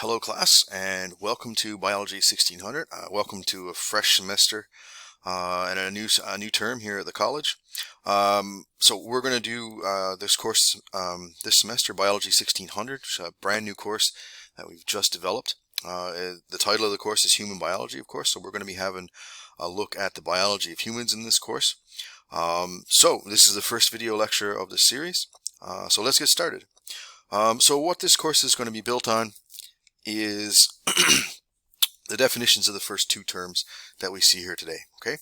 Hello class, and welcome to Biology 1600. Welcome to a fresh semester and a new term here at the college. So we're going to do this course this semester, Biology 1600, which is a brand new course that we've just developed. The title of the course is Human Biology, of course, so we're going to be having a look at the biology of humans in this course. So this is the first video lecture of the series, so let's get started. So what this course is going to be built on is the definitions of the first two terms that we see here today. Okay,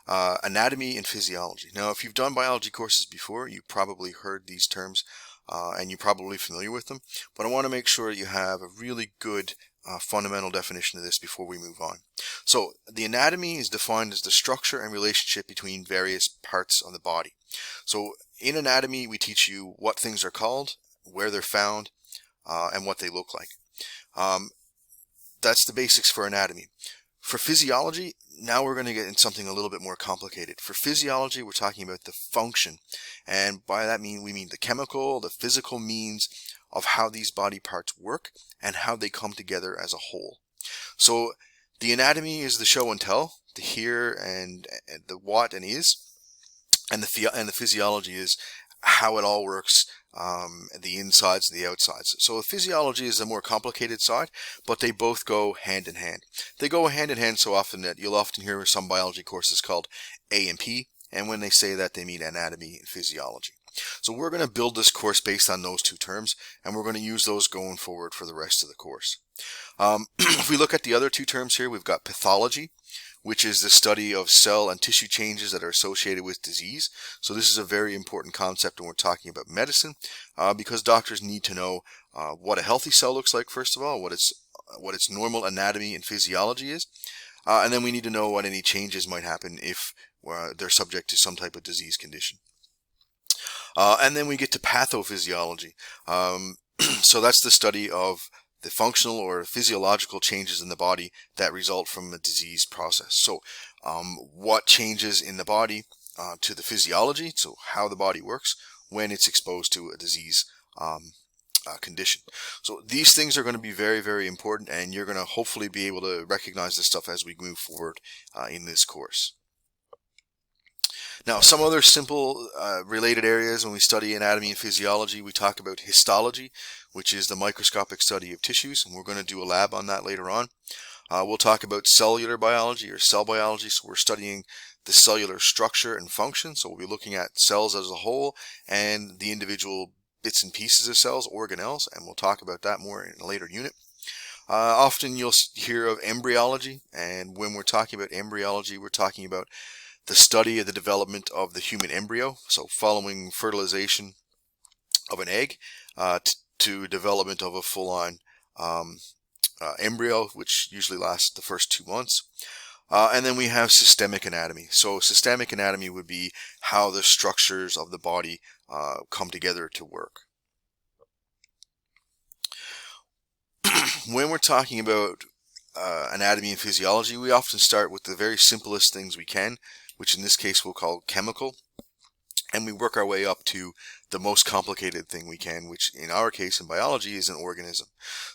anatomy and physiology. Now, if you've done biology courses before, you probably heard these terms and you're probably familiar with them, but I want to make sure you have a really good fundamental definition of this before we move on. So the anatomy is defined as the structure and relationship between various parts of the body. So in anatomy, we teach you what things are called, where they're found, and what they look like. That's the basics for anatomy. For physiology, now we're going to get in something a little bit more complicated. For physiology, we're talking about the function, and by that we mean the chemical, the physical means of how these body parts work and how they come together as a whole. So the anatomy is the show and tell, the here and the what and is, and the physiology is how it all works, the insides and the outsides. So physiology is the more complicated side, but they both go hand in hand. They go hand in hand so often that you'll often hear some biology courses called A and P, and when they say that, they mean anatomy and physiology. So we're going to build this course based on those two terms, and we're going to use those going forward for the rest of the course. If we look at the other two terms here, we've got pathology, which is the study of cell and tissue changes that are associated with disease. So this is a very important concept when we're talking about medicine, because doctors need to know what a healthy cell looks like, first of all, what its normal anatomy and physiology is, and then we need to know what any changes might happen if they're subject to some type of disease condition. And then we get to pathophysiology. So that's the study of the functional or physiological changes in the body that result from a disease process. So what changes in the body to the physiology, so how the body works when it's exposed to a disease condition. So these things are going to be very, very important, and you're going to hopefully be able to recognize this stuff as we move forward in this course. Now, some other simple related areas when we study anatomy and physiology, we talk about histology, which is the microscopic study of tissues, and we're going to do a lab on that later on. We'll talk about cellular biology or cell biology, so we're studying the cellular structure and function, so we'll be looking at cells as a whole and the individual bits and pieces of cells, organelles, and we'll talk about that more in a later unit. Often you'll hear of embryology, and when we're talking about embryology, we're talking about the study of the development of the human embryo, so following fertilization of an egg to development of a full-on embryo, which usually lasts the first 2 months. And then we have systemic anatomy. So systemic anatomy would be how the structures of the body come together to work. When we're talking about anatomy and physiology, we often start with the very simplest things we can, which in this case we'll call chemical, and we work our way up to the most complicated thing we can, which in our case in biology is an organism.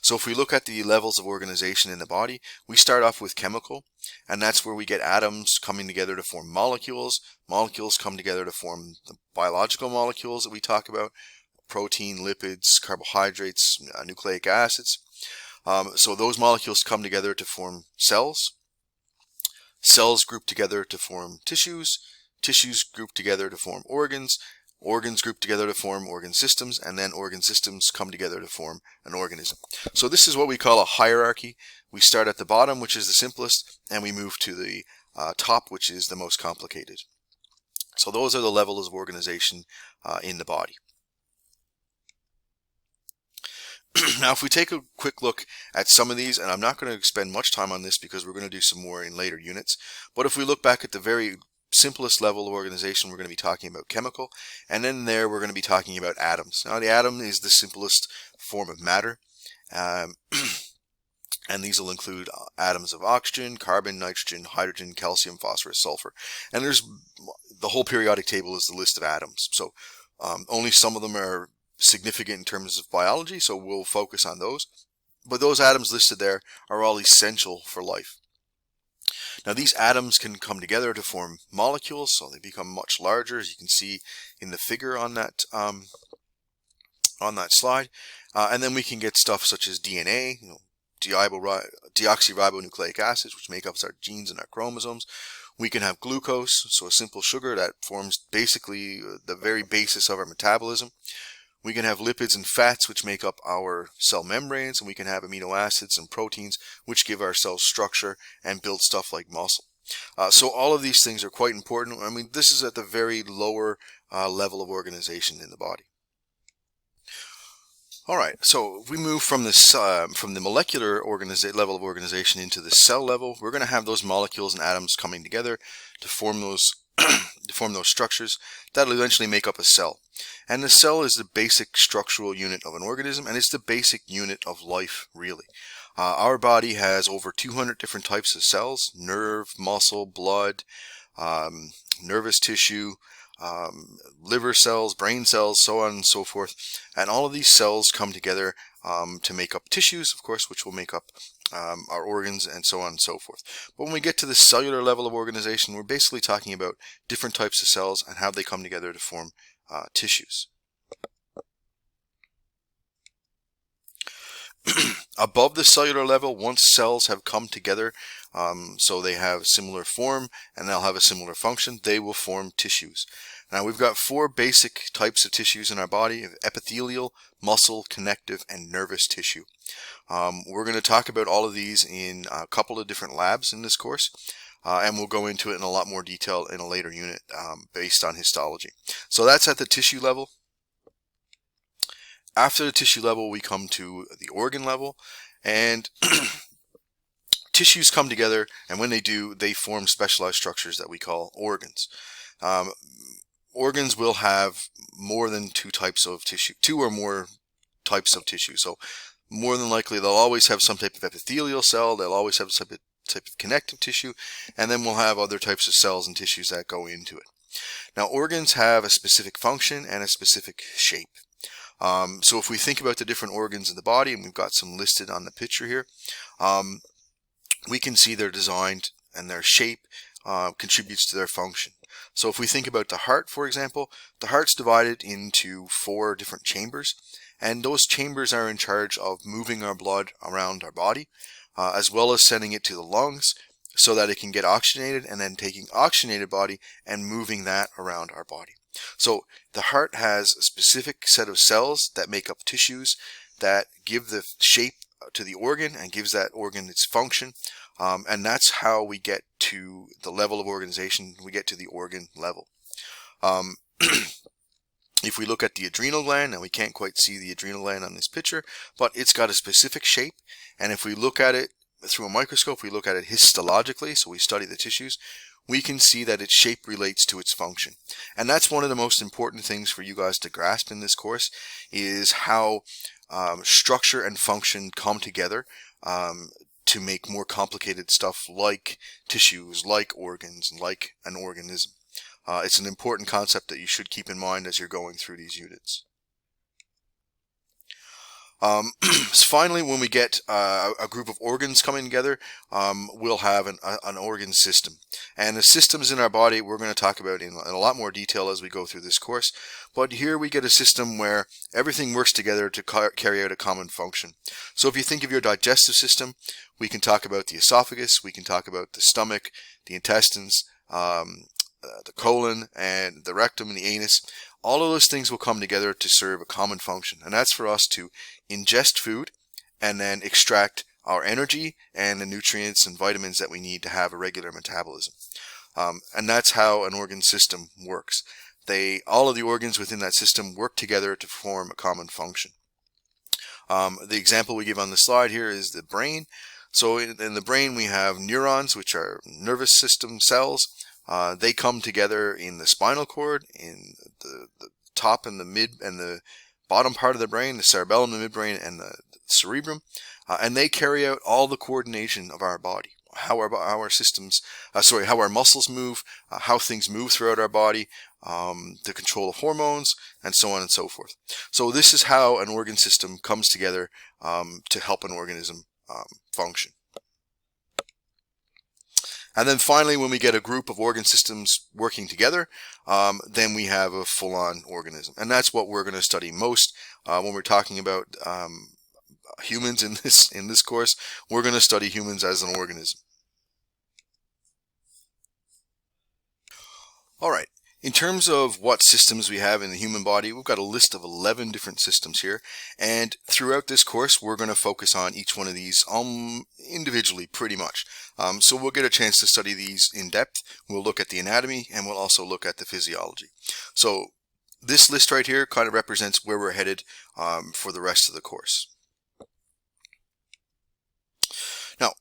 So if we look at the levels of organization in the body, we start off with chemical, and that's where we get atoms coming together to form molecules. Molecules come together to form the biological molecules that we talk about: protein, lipids, carbohydrates, nucleic acids. So those molecules come together to form cells. Cells group together to form tissues. Tissues group together to form organs. Organs group together to form organ systems, and then organ systems come together to form an organism. So this is what we call a hierarchy. We start at the bottom, which is the simplest, and we move to the top, which is the most complicated. So those are the levels of organization in the body. Now, if we take a quick look at some of these, and I'm not going to spend much time on this because we're going to do some more in later units, but if we look back at the very simplest level of organization, we're going to be talking about chemical, and then there we're going to be talking about atoms. Now, the atom is the simplest form of matter, and these will include atoms of oxygen, carbon, nitrogen, hydrogen, calcium, phosphorus, sulfur, and there's the whole periodic table is the list of atoms. So only some of them are significant in terms of biology, so we'll focus on those. but those atoms listed there are all essential for life. Now these atoms can come together to form molecules, so they become much larger, as you can see in the figure on that slide. And then we can get stuff such as DNA, deoxyribonucleic acids, which make up our genes and our chromosomes. We can have glucose, so a simple sugar that forms basically the very basis of our metabolism. We can have lipids and fats, which make up our cell membranes, and we can have amino acids and proteins, which give our cells structure and build stuff like muscle. So all of these things are quite important. I mean, this is at the very lower level of organization in the body. All right, so if we move from this from the molecular level of organization into the cell level, we're going to have those molecules and atoms coming together to form those structures that will eventually make up a cell. And the cell is the basic structural unit of an organism, and it's the basic unit of life, really. Our body has over 200 different types of cells: nerve, muscle, blood, nervous tissue, liver cells, brain cells, so on and so forth. And all of these cells come together to make up tissues, of course, which will make up our organs, and so on and so forth. But when we get to the cellular level of organization, we're basically talking about different types of cells and how they come together to form tissues. Above the cellular level, once cells have come together, so they have similar form and they'll have a similar function, they will form tissues. Now we've got 4 basic types of tissues in our body: epithelial, muscle, connective, and nervous tissue. We're going to talk about all of these in a couple of different labs in this course, and we'll go into it in a lot more detail in a later unit based on histology. So that's at the tissue level. After the tissue level, we come to the organ level, and tissues come together, and when they do, they form specialized structures that we call organs. Organs will have more than 2 types of tissue, 2 or more types of tissue. So more than likely, they'll always have some type of epithelial cell, they'll always have some type of connective tissue, and then we'll have other types of cells and tissues that go into it. Now, organs have a specific function and a specific shape. So if we think about the different organs in the body, and we've got some listed on the picture here, we can see they're designed, and their shape contributes to their function. So if we think about the heart, for example, the heart's divided into 4 different chambers, and those chambers are in charge of moving our blood around our body, as well as sending it to the lungs so that it can get oxygenated, and then taking oxygenated body and moving that around our body. So the heart has a specific set of cells that make up tissues that give the shape to the organ and gives that organ its function, and that's how we get to the level of organization. We get to the organ level. If we look at the adrenal gland, and we can't quite see the adrenal gland on this picture, but it's got a specific shape, and if we look at it through a microscope, we look at it histologically, so we study the tissues, we can see that its shape relates to its function. And that's one of the most important things for you guys to grasp in this course, is how structure and function come together to make more complicated stuff like tissues, like organs, like an organism. It's an important concept that you should keep in mind as you're going through these units. Finally, when we get a group of organs coming together, we'll have an organ system. And the systems in our body we're going to talk about in a lot more detail as we go through this course. But here we get a system where everything works together to carry out a common function. So if you think of your digestive system, we can talk about the esophagus, we can talk about the stomach, the intestines, the colon, and the rectum and the anus. All of those things will come together to serve a common function, and that's for us to ingest food and then extract our energy and the nutrients and vitamins that we need to have a regular metabolism. And that's how an organ system works. All of the organs within that system work together to form a common function. The example we give on the slide here is the brain. So in the brain we have neurons, which are nervous system cells. They come together in the spinal cord, in the top and the mid and the bottom part of the brain, the cerebellum, the midbrain, and the cerebrum, and they carry out all the coordination of our body. how our systems, how our muscles move, how things move throughout our body, the control of hormones, and so on and so forth. So this is how an organ system comes together to help an organism function. And then finally, when we get a group of organ systems working together, then we have a full-on organism. And that's what we're going to study most when we're talking about humans in this course. We're going to study humans as an organism. All right. In terms of what systems we have in the human body, we've got a list of 11 different systems here, and throughout this course we're going to focus on each one of these individually pretty much. So we'll get a chance to study these in depth. We'll look at the anatomy, and we'll also look at the physiology. So this list right here kind of represents where we're headed for the rest of the course. Now,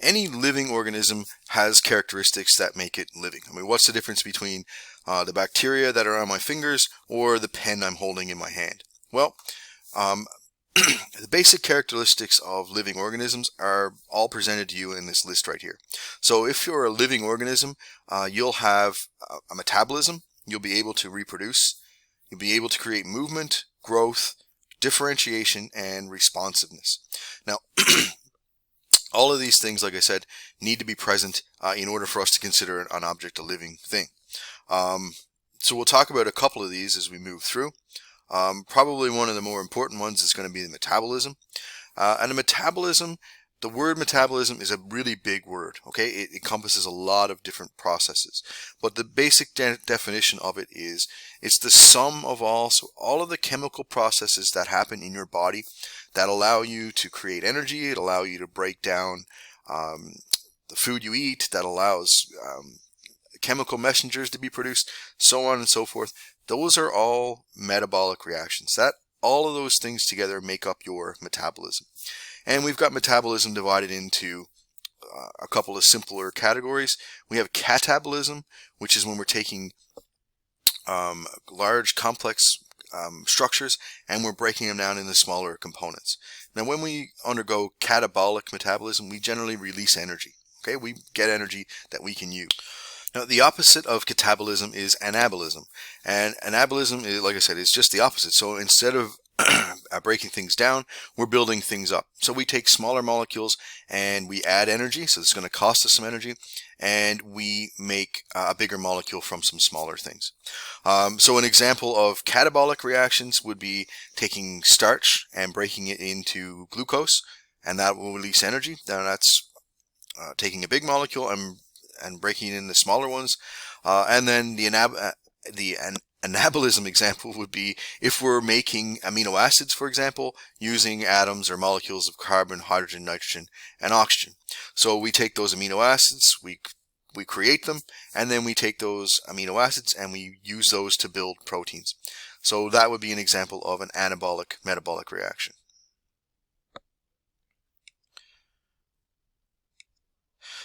any living organism has characteristics that make it living. I mean, what's the difference between the bacteria that are on my fingers or the pen I'm holding in my hand? Well, the basic characteristics of living organisms are all presented to you in this list right here. So if you're a living organism, you'll have a metabolism, you'll be able to reproduce, you'll be able to create movement, growth, differentiation, and responsiveness. Now, all of these things, like I said, need to be present in order for us to consider an object a living thing. So we'll talk about a couple of these as we move through. Probably one of the more important ones is going to be the metabolism. And the metabolism, the word metabolism is a really big word, okay? It encompasses a lot of different processes. But the basic definition of it is, it's the sum of all of the chemical processes that happen in your body that allow you to create energy, it allow you to break down the food you eat, that allows chemical messengers to be produced, so on and so forth. Those are all metabolic reactions. All of those things together make up your metabolism. And we've got metabolism divided into a couple of simpler categories. We have catabolism, which is when we're taking large complex structures and we're breaking them down into smaller components. Now, when we undergo catabolic metabolism, we generally release energy. Okay, we get energy that we can use. Now, the opposite of catabolism is anabolism, and anabolism is, like I said, is just the opposite. So instead of breaking things down, we're building things up. So we take smaller molecules and we add energy, so it's going to cost us some energy, and we make a bigger molecule from some smaller things. So an example of catabolic reactions would be taking starch and breaking it into glucose, and that will release energy. Now that's taking a big molecule and breaking it into smaller ones. And then the anabolism example would be if we're making amino acids, for example, using atoms or molecules of carbon, hydrogen, nitrogen, and oxygen. So we take those amino acids, we create them, and then we take those amino acids and we use those to build proteins. So that would be an example of an anabolic metabolic reaction.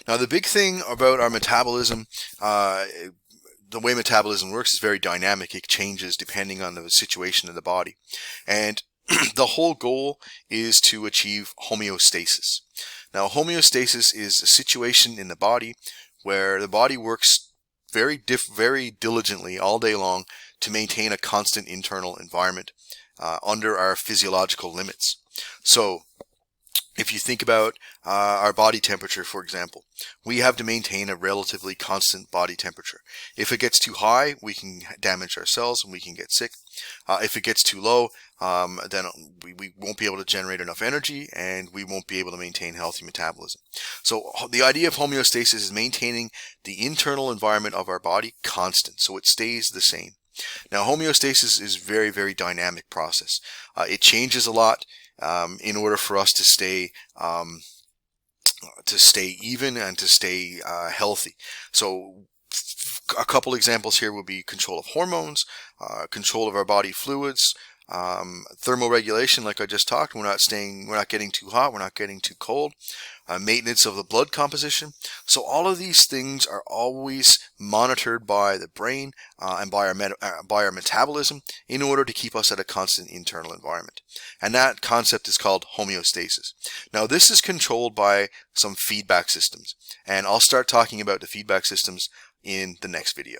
Now, the big thing about our metabolism, the way metabolism works is very dynamic. It changes depending on the situation of the body. And the whole goal is to achieve homeostasis. Now, homeostasis is a situation in the body where the body works very diligently all day long to maintain a constant internal environment under our physiological limits. So, if you think about our body temperature, for example, we have to maintain a relatively constant body temperature. If it gets too high, we can damage our cells and we can get sick. If it gets too low, then we won't be able to generate enough energy and we won't be able to maintain healthy metabolism. So the idea of homeostasis is maintaining the internal environment of our body constant, so it stays the same. Now, homeostasis is a very, very dynamic process. It changes a lot. In order for us to stay even and to stay healthy. So a couple examples here would be control of hormones, control of our body fluids, Thermoregulation, like I just talked, we're not getting too hot, we're not getting too cold. Maintenance of the blood composition. So all of these things are always monitored by the brain and by our metabolism in order to keep us at a constant internal environment. And that concept is called homeostasis. Now this is controlled by some feedback systems, and I'll start talking about the feedback systems in the next video.